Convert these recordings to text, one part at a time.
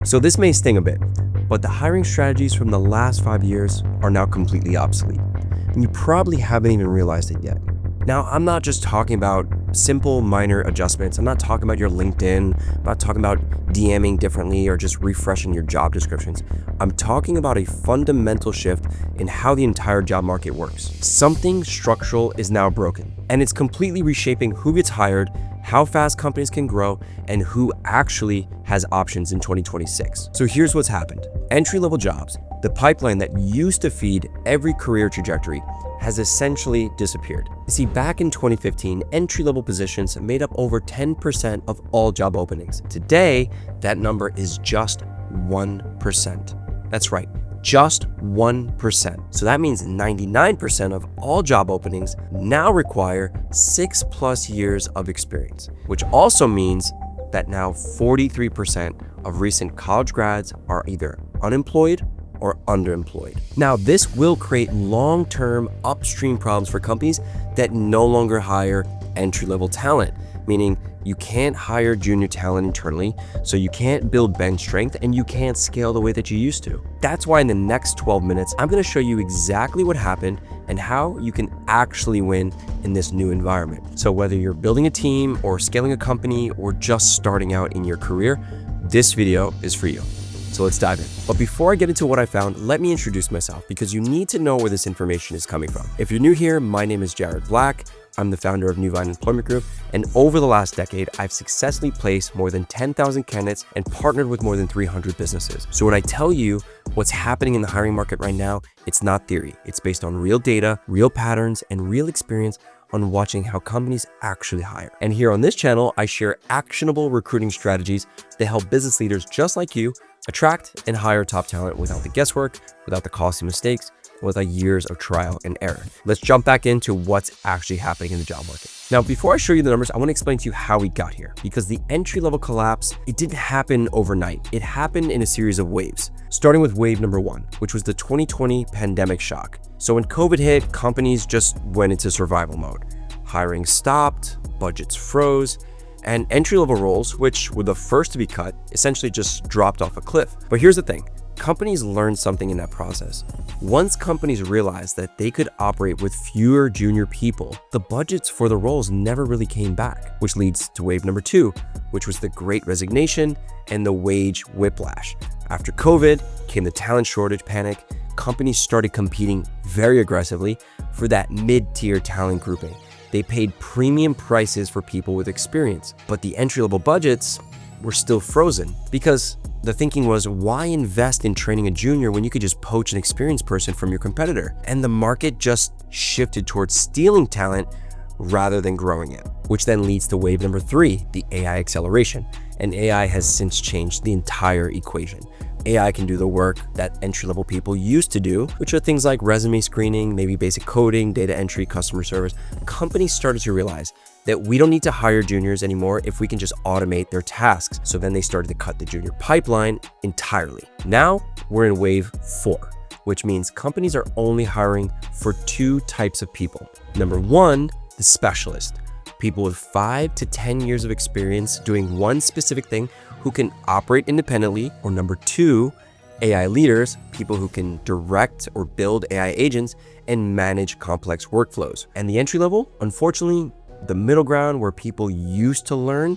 So this may sting a bit, but the hiring strategies from the last 5 years are now completely obsolete. And you probably haven't even realized it yet. Now, I'm not just talking about simple minor adjustments. I'm not talking about your LinkedIn. I'm not talking about DMing differently or just refreshing your job descriptions. I'm talking about a fundamental shift in how the entire job market works. Something structural is now broken, and it's completely reshaping who gets hired, how fast companies can grow, and who actually has options in 2026. So here's what's happened. Entry-level jobs, the pipeline that used to feed every career trajectory, has essentially disappeared. You see, back in 2015, entry-level positions made up over 10% of all job openings. Today, that number is just 1%. That's right, just 1%. So that means 99% of all job openings now require 6+ years of experience, which also means that now 43% of recent college grads are either unemployed or underemployed. Now, this will create long-term upstream problems for companies that no longer hire entry-level talent, meaning you can't hire junior talent internally, so you can't build bench strength and you can't scale the way that you used to. That's why in the next 12 minutes, I'm gonna show you exactly what happened and how you can actually win in this new environment. So whether you're building a team or scaling a company or just starting out in your career, this video is for you. So let's dive in. But before I get into what I found, let me introduce myself because you need to know where this information is coming from. If you're new here, my name is Jared Black. I'm the founder of New Vine Employment Group, and over the last decade, I've successfully placed more than 10,000 candidates and partnered with more than 300 businesses. So when I tell you what's happening in the hiring market right now, it's not theory. It's based on real data, real patterns, and real experience on watching how companies actually hire. And here on this channel, I share actionable recruiting strategies that help business leaders just like you attract and hire top talent without the guesswork, without the costly mistakes, without years of trial and error. Let's jump back into what's actually happening in the job market. Now, before I show you the numbers, I want to explain to you how we got here, because the entry-level collapse, it didn't happen overnight. It happened in a series of waves, starting with wave number 1, which was the 2020 pandemic shock. So when COVID hit, companies just went into survival mode. Hiring stopped, budgets froze, and entry-level roles, which were the first to be cut, essentially just dropped off a cliff. But here's the thing. Companies learned something in that process. Once companies realized that they could operate with fewer junior people, the budgets for the roles never really came back, which leads to wave number 2, which was the Great Resignation and the wage whiplash. After COVID came the talent shortage panic. Companies started competing very aggressively for that mid-tier talent grouping. They paid premium prices for people with experience, but the entry-level budgets were still frozen because the thinking was, why invest in training a junior when you could just poach an experienced person from your competitor? And the market just shifted towards stealing talent rather than growing it, which then leads to wave number 3, the AI acceleration. And AI has since changed the entire equation. AI can do the work that entry-level people used to do, which are things like resume screening, maybe basic coding, data entry, customer service. Companies started to realize that we don't need to hire juniors anymore if we can just automate their tasks. So then they started to cut the junior pipeline entirely. Now we're in wave 4, which means companies are only hiring for 2 types of people. Number 1, the specialist. People with 5 to 10 years of experience doing one specific thing who can operate independently, or number 2, AI leaders, people who can direct or build AI agents and manage complex workflows. And the entry level, unfortunately, the middle ground where people used to learn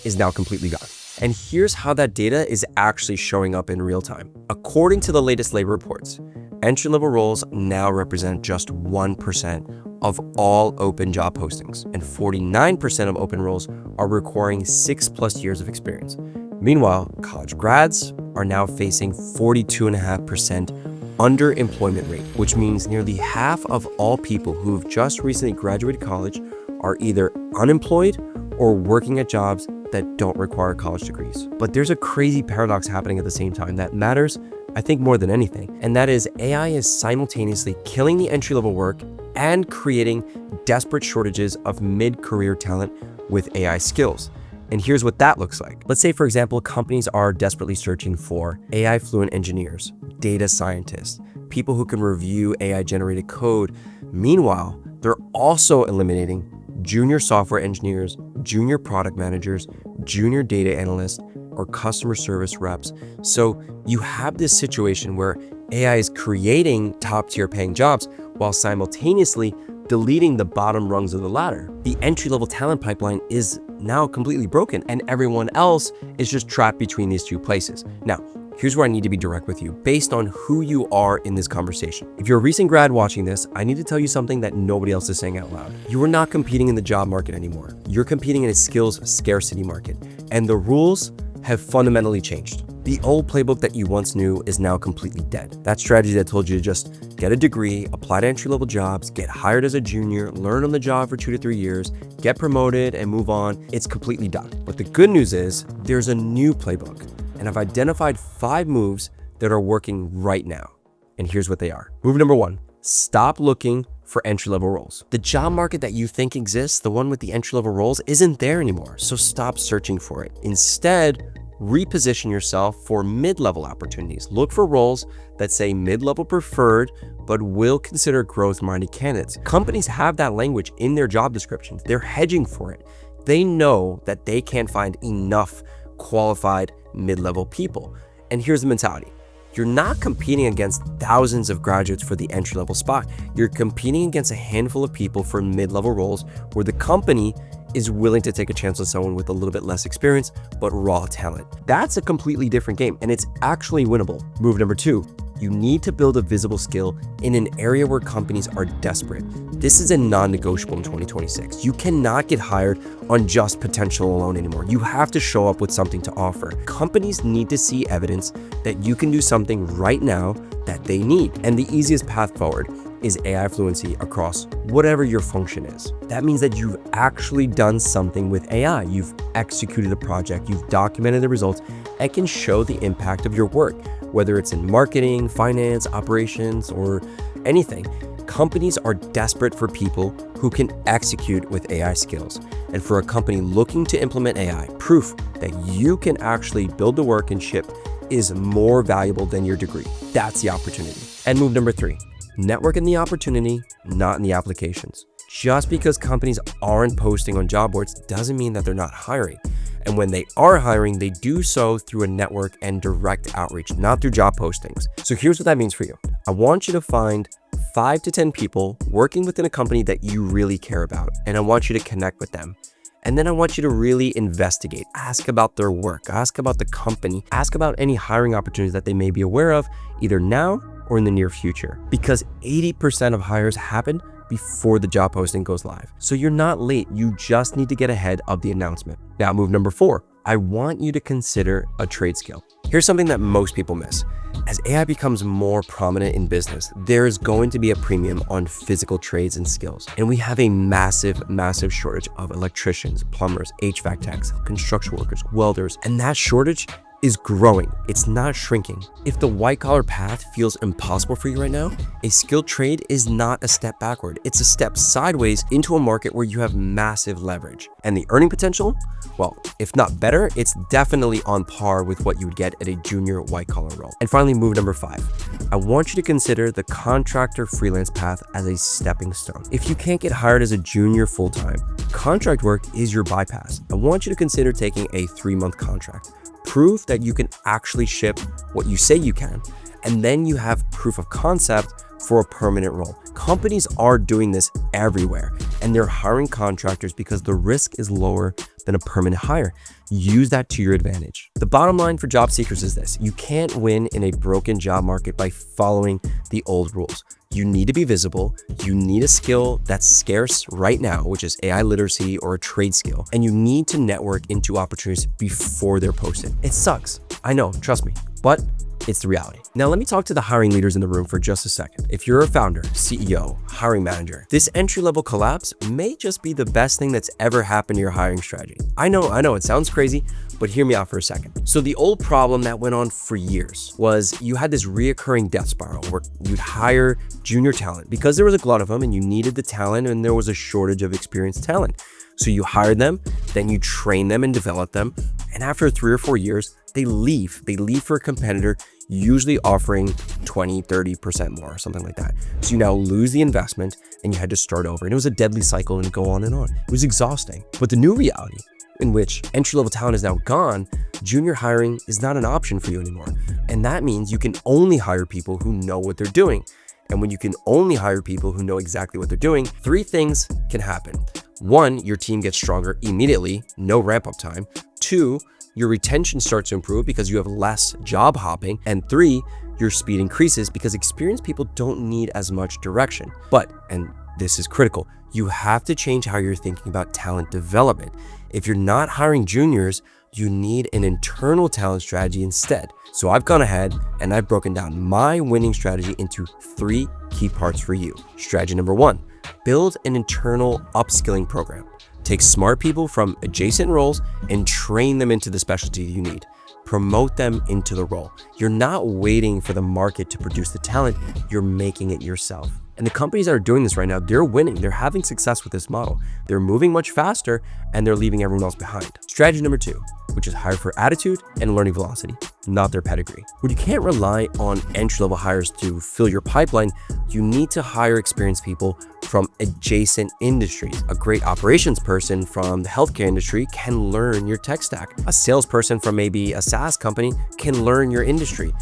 is now completely gone. And here's how that data is actually showing up in real time. According to the latest labor reports, entry-level roles now represent just 1% of all open job postings, and 49% of open roles are requiring 6+ years of experience. Meanwhile, college grads are now facing 42.5% underemployment rate, which means nearly half of all people who have just recently graduated college are either unemployed or working at jobs that don't require college degrees. But there's a crazy paradox happening at the same time that matters, I think, more than anything, and that is AI is simultaneously killing the entry-level work and creating desperate shortages of mid-career talent with AI skills. And here's what that looks like. Let's say, for example, companies are desperately searching for AI-fluent engineers, data scientists, people who can review AI-generated code. Meanwhile, they're also eliminating junior software engineers, junior product managers, junior data analysts, or customer service reps. So you have this situation where AI is creating top-tier paying jobs while simultaneously deleting the bottom rungs of the ladder. The entry-level talent pipeline is now completely broken, and everyone else is just trapped between these two places. Now, here's where I need to be direct with you based on who you are in this conversation. If you're a recent grad watching this, I need to tell you something that nobody else is saying out loud. You are not competing in the job market anymore. You're competing in a skills scarcity market, and the rules have fundamentally changed. The old playbook that you once knew is now completely dead. That strategy that told you to just get a degree, apply to entry-level jobs, get hired as a junior, learn on the job for 2 to 3 years, get promoted and move on, it's completely done. But the good news is there's a new playbook, and I've identified 5 moves that are working right now. And here's what they are. Move number 1, stop looking for entry-level roles. The job market that you think exists, the one with the entry-level roles, isn't there anymore. So stop searching for it. Instead, reposition yourself for mid-level opportunities. Look for roles that say mid-level preferred, but will consider growth-minded candidates. Companies have that language in their job descriptions. They're hedging for it. They know that they can't find enough qualified mid-level people. And here's the mentality. You're not competing against thousands of graduates for the entry-level spot. You're competing against a handful of people for mid-level roles where the company is willing to take a chance on someone with a little bit less experience, but raw talent. That's a completely different game, and it's actually winnable. Move number 2, you need to build a visible skill in an area where companies are desperate. This is a non-negotiable in 2026. You cannot get hired on just potential alone anymore. You have to show up with something to offer. Companies need to see evidence that you can do something right now that they need. And the easiest path forward is AI fluency across whatever your function is. That means that you've actually done something with AI. You've executed a project, you've documented the results, and can show the impact of your work, whether it's in marketing, finance, operations, or anything. Companies are desperate for people who can execute with AI skills. And for a company looking to implement AI, proof that you can actually build the work and ship is more valuable than your degree. That's the opportunity. And move number 3, network in the opportunity, not in the applications. Just because companies aren't posting on job boards doesn't mean that they're not hiring. And when they are hiring, they do so through a network and direct outreach, not through job postings. So here's what that means for you. I want you to find 5 to 10 people working within a company that you really care about, and I want you to connect with them. And then I want you to really investigate, ask about their work, ask about the company, ask about any hiring opportunities that they may be aware of, either now or in the near future. Because 80% of hires happen before the job posting goes live. So you're not late, you just need to get ahead of the announcement. Now, move number 4, I want you to consider a trade skill. Here's something that most people miss. As AI becomes more prominent in business, there is going to be a premium on physical trades and skills. And we have a massive, massive shortage of electricians, plumbers, HVAC techs, construction workers, welders, and that shortage is growing. It's not shrinking. If the white collar path feels impossible for you right now, a skilled trade is not a step backward. It's a step sideways into a market where you have massive leverage. And the earning potential, well, if not better, it's definitely on par with what you would get at a junior white collar role. And finally, move number 5. I want you to consider the contractor freelance path as a stepping stone. If you can't get hired as a junior full-time, contract work is your bypass. I want you to consider taking a 3-month contract. Prove that you can actually ship what you say you can, and then you have proof of concept for a permanent role. Companies are doing this everywhere, and they're hiring contractors because the risk is lower than a permanent hire. Use that to your advantage. The bottom line for job seekers is this: you can't win in a broken job market by following the old rules. You need to be visible, you need a skill that's scarce right now, which is AI literacy or a trade skill, and you need to network into opportunities before they're posted. It sucks, I know, trust me, but it's the reality. Now let me talk to the hiring leaders in the room for just a second. If you're a founder, CEO, hiring manager, this entry-level collapse may just be the best thing that's ever happened to your hiring strategy. I know, it sounds crazy, but hear me out for a second. So the old problem that went on for years was you had this reoccurring death spiral where you'd hire junior talent because there was a glut of them and you needed the talent and there was a shortage of experienced talent. So you hired them, then you train them and develop them. And after 3 or 4 years, they leave. They leave for a competitor, usually offering 20, 30% more, something like that. So you now lose the investment and you had to start over. And it was a deadly cycle and go on and on. It was exhausting. But the new reality in which entry-level talent is now gone, junior hiring is not an option for you anymore. And that means you can only hire people who know what they're doing. And when you can only hire people who know exactly what they're doing, three things can happen. One, your team gets stronger immediately, no ramp-up time. Two, your retention starts to improve because you have less job hopping. And three, your speed increases because experienced people don't need as much direction. But, and this is critical, you have to change how you're thinking about talent development. If you're not hiring juniors, you need an internal talent strategy instead. So I've gone ahead and I've broken down my winning strategy into three key parts for you. Strategy number one, build an internal upskilling program. Take smart people from adjacent roles and train them into the specialty you need. Promote them into the role. You're not waiting for the market to produce the talent, you're making it yourself. And the companies that are doing this right now, they're winning. They're having success with this model. They're moving much faster and they're leaving everyone else behind. Strategy number two, which is hire for attitude and learning velocity, not their pedigree. When you can't rely on entry-level hires to fill your pipeline, you need to hire experienced people from adjacent industries. A great operations person from the healthcare industry can learn your tech stack. A salesperson from maybe a SaaS company can learn your industry.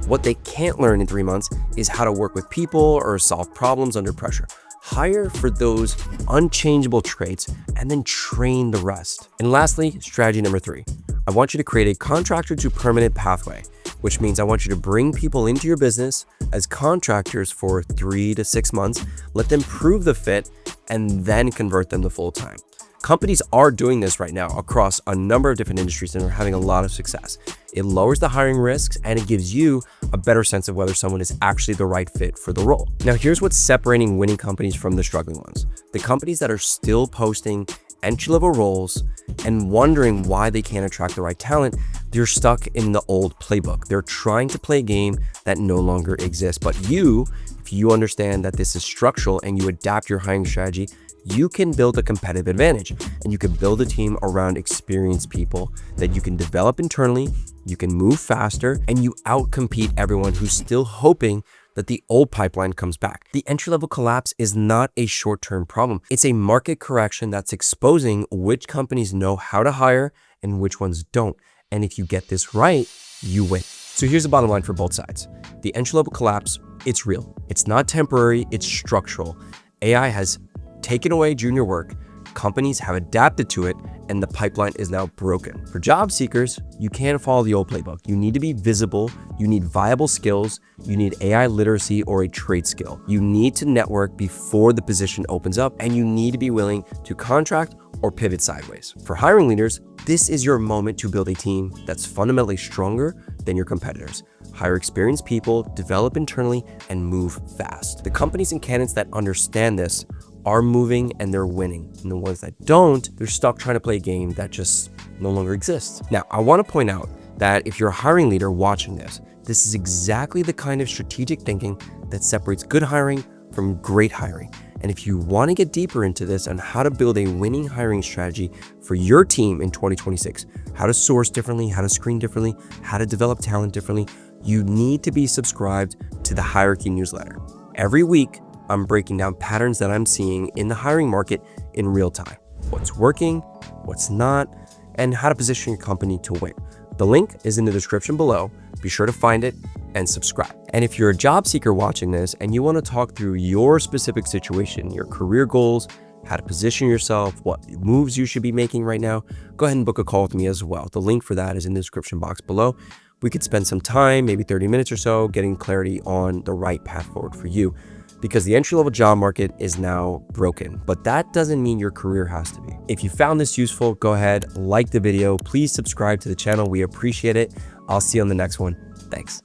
What they can't learn in 3 months is how to work with people or solve problems under pressure. Hire for those unchangeable traits and then train the rest. And lastly, strategy number three, I want you to create a contractor-to-permanent pathway, which means I want you to bring people into your business as contractors for 3 to 6 months, let them prove the fit, and then convert them to full-time. Companies are doing this right now across a number of different industries and are having a lot of success. It lowers the hiring risks and it gives you a better sense of whether someone is actually the right fit for the role. Now, here's what's separating winning companies from the struggling ones. The companies that are still posting entry-level roles and wondering why they can't attract the right talent, they're stuck in the old playbook. They're trying to play a game that no longer exists. But you, if you understand that this is structural and you adapt your hiring strategy, you can build a competitive advantage and you can build a team around experienced people that you can develop internally, you can move faster, and you outcompete everyone who's still hoping that the old pipeline comes back. The entry-level collapse is not a short-term problem. It's a market correction that's exposing which companies know how to hire and which ones don't. And if you get this right, you win. So here's the bottom line for both sides. The entry-level collapse, it's real. It's not temporary, it's structural. AI has taken away junior work, companies have adapted to it, and the pipeline is now broken. For job seekers, you can't follow the old playbook. You need to be visible, you need viable skills, you need AI literacy or a trade skill. You need to network before the position opens up, and you need to be willing to contract or pivot sideways. For hiring leaders, this is your moment to build a team that's fundamentally stronger than your competitors. Hire experienced people, develop internally, and move fast. The companies and candidates that understand this are moving and they're winning. And the ones that don't, they're stuck trying to play a game that just no longer exists. Now, I want to point out that if you're a hiring leader watching this, this is exactly the kind of strategic thinking that separates good hiring from great hiring. And if you want to get deeper into this on how to build a winning hiring strategy for your team in 2026, how to source differently, how to screen differently, how to develop talent differently, you need to be subscribed to the Hierarchy newsletter. Every week, I'm breaking down patterns that I'm seeing in the hiring market in real time. What's working, what's not, and how to position your company to win. The link is in the description below. Be sure to find it and subscribe. And if you're a job seeker watching this and you want to talk through your specific situation, your career goals, how to position yourself, what moves you should be making right now, go ahead and book a call with me as well. The link for that is in the description box below. We could spend some time, maybe 30 minutes or so, getting clarity on the right path forward for you, because the entry-level job market is now broken, but that doesn't mean your career has to be. If you found this useful, go ahead, like the video, please subscribe to the channel. We appreciate it. I'll see you on the next one. Thanks.